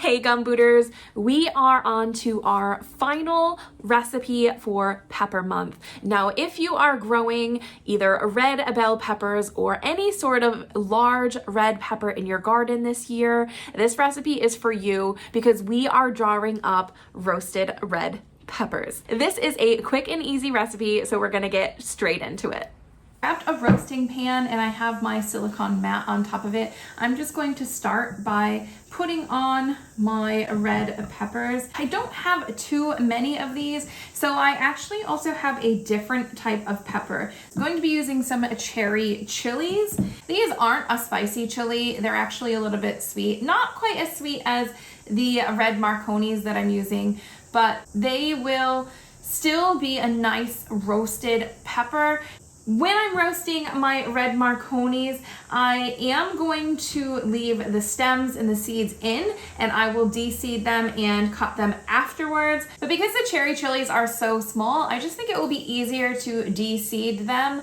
Hey Gumbooters, we are on to our final recipe for pepper month. Now, if you are growing either red bell peppers or any sort of large red pepper in your garden this year, this recipe is for you because we are drawing up roasted red peppers. This is a quick and easy recipe, so we're gonna get straight into it. Grabbed a roasting pan and I have my silicone mat on top of it. I'm just going to start by putting on my red peppers. I don't have too many of these, so I actually also have a different type of pepper. I'm going to be using some cherry chilies. These aren't a spicy chili. They're actually a little bit sweet. Not quite as sweet as the red Marconis that I'm using, but they will still be a nice roasted pepper. When I'm roasting my red Marconis, I am going to leave the stems and the seeds in, and I will de-seed them and cut them afterwards. But because the cherry chilies are so small, I just think it will be easier to de-seed them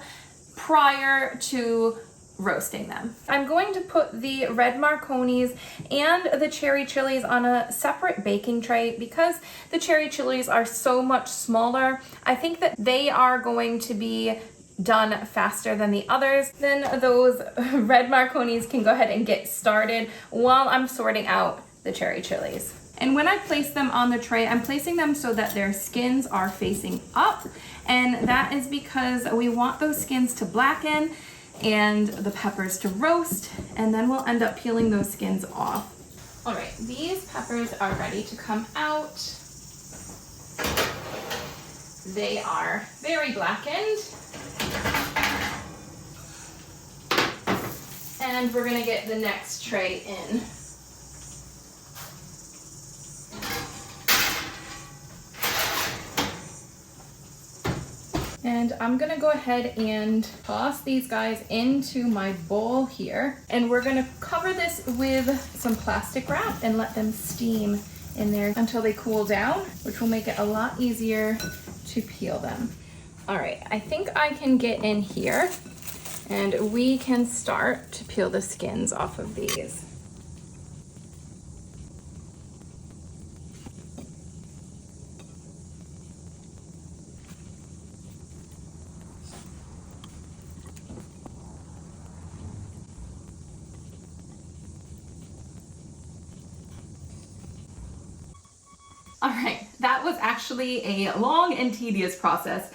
prior to roasting them. I'm going to put the red Marconis and the cherry chilies on a separate baking tray because the cherry chilies are so much smaller. I think that they are going to be done faster than the others. Then those red Marconis can go ahead and get started while I'm sorting out the cherry chilies. And when I place them on the tray, I'm placing them so that their skins are facing up, and that is because we want those skins to blacken and the peppers to roast, and then we'll end up peeling those skins off. All right, these peppers are ready to come out. They are very blackened. And we're gonna get the next tray in. And I'm gonna go ahead and toss these guys into my bowl here. And we're gonna cover this with some plastic wrap and let them steam in there until they cool down, which will make it a lot easier to peel them. All right, I think I can get in here and we can start to peel the skins off of these. All right, that was actually a long and tedious process,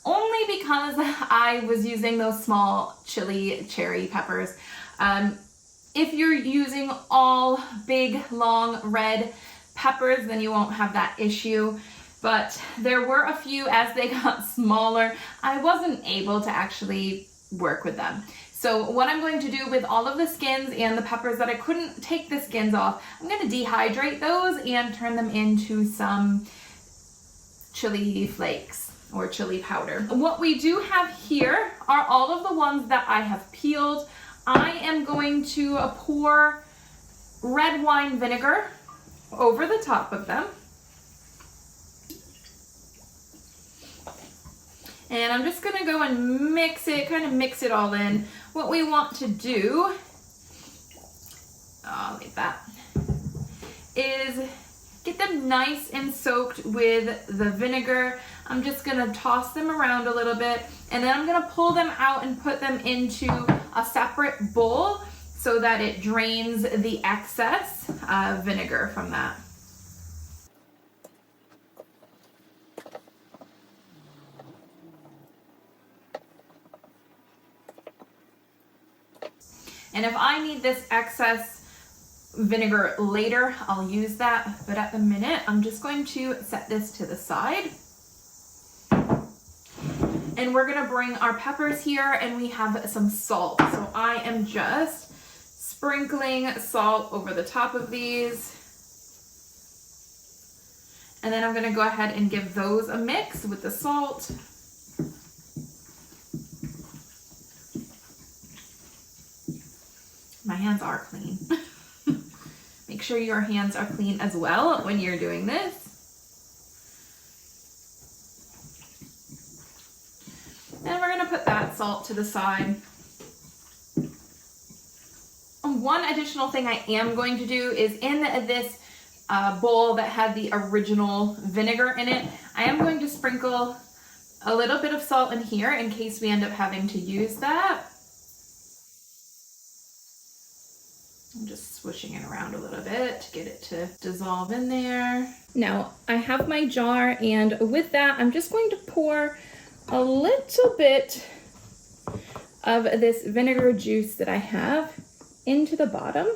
only because I was using those small chili cherry peppers. If you're using all big, long red peppers, then you won't have that issue. But there were a few, as they got smaller, I wasn't able to actually work with them. So what I'm going to do with all of the skins and the peppers that I couldn't take the skins off, I'm going to dehydrate those and turn them into some chili flakes or chili powder. What we do have here are all of the ones that I have peeled. I am going to pour red wine vinegar over the top of them. And I'm just gonna go and mix it, kind of mix it all in. What we want to do, like that, is get them nice and soaked with the vinegar. I'm just gonna toss them around a little bit, and then I'm gonna pull them out and put them into a separate bowl so that it drains the excess vinegar from that. And if I need this excess vinegar later, I'll use that. But at the minute, I'm just going to set this to the side. And we're gonna bring our peppers here, and we have some salt. So I am just sprinkling salt over the top of these. And then I'm gonna go ahead and give those a mix with the salt. My hands are clean. Make sure your hands are clean as well when you're doing this. And we're gonna put that salt to the side. One additional thing I am going to do is in this bowl that had the original vinegar in it. I am going to sprinkle a little bit of salt in here in case we end up having to use that. I'm just swishing it around a little bit to get it to dissolve in there. Now I have my jar, and with that I'm just going to pour a little bit of this vinegar juice that I have into the bottom.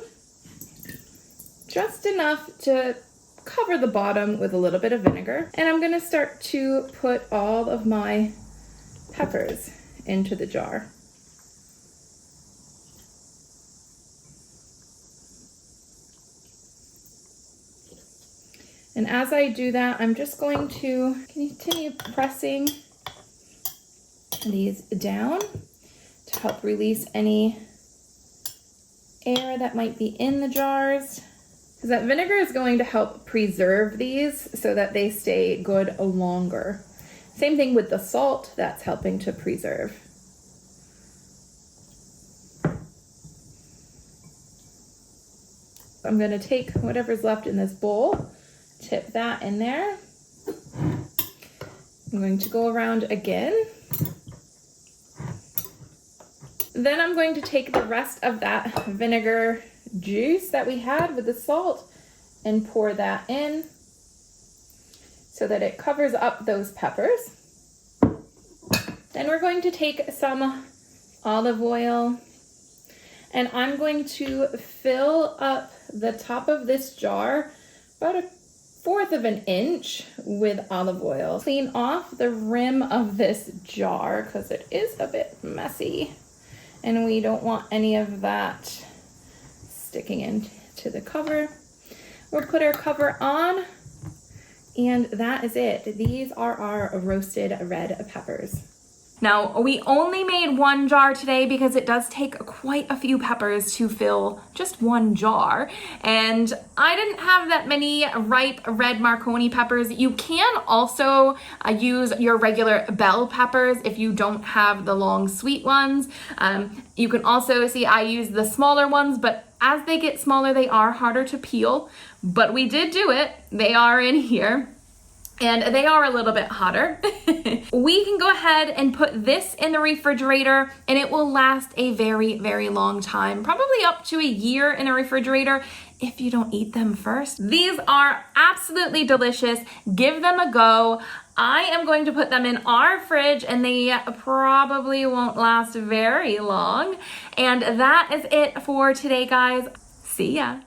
Just enough to cover the bottom with a little bit of vinegar. And I'm gonna start to put all of my peppers into the jar. And as I do that, I'm just going to continue pressing these down to help release any air that might be in the jars. Because that vinegar is going to help preserve these so that they stay good longer. Same thing with the salt, that's helping to preserve. I'm gonna take whatever's left in this bowl, tip that in there. I'm going to go around again. Then I'm going to take the rest of that vinegar juice that we had with the salt and pour that in so that it covers up those peppers. Then we're going to take some olive oil, and I'm going to fill up the top of this jar about 1/4 of an inch with olive oil. Clean off the rim of this jar because it is a bit messy and we don't want any of that sticking into the cover. We'll put our cover on, and that is it. These are our roasted red peppers. Now, we only made one jar today because it does take quite a few peppers to fill just one jar. And I didn't have that many ripe red Marconi peppers. You can also use your regular bell peppers if you don't have the long sweet ones. You can also see I use the smaller ones, but as they get smaller, they are harder to peel. But we did do it. They are in here. And they are a little bit hotter. We can go ahead and put this in the refrigerator and it will last a very, very long time, probably up to a year in a refrigerator if you don't eat them first. These are absolutely delicious. Give them a go. I am going to put them in our fridge and they probably won't last very long. And that is it for today, guys. See ya.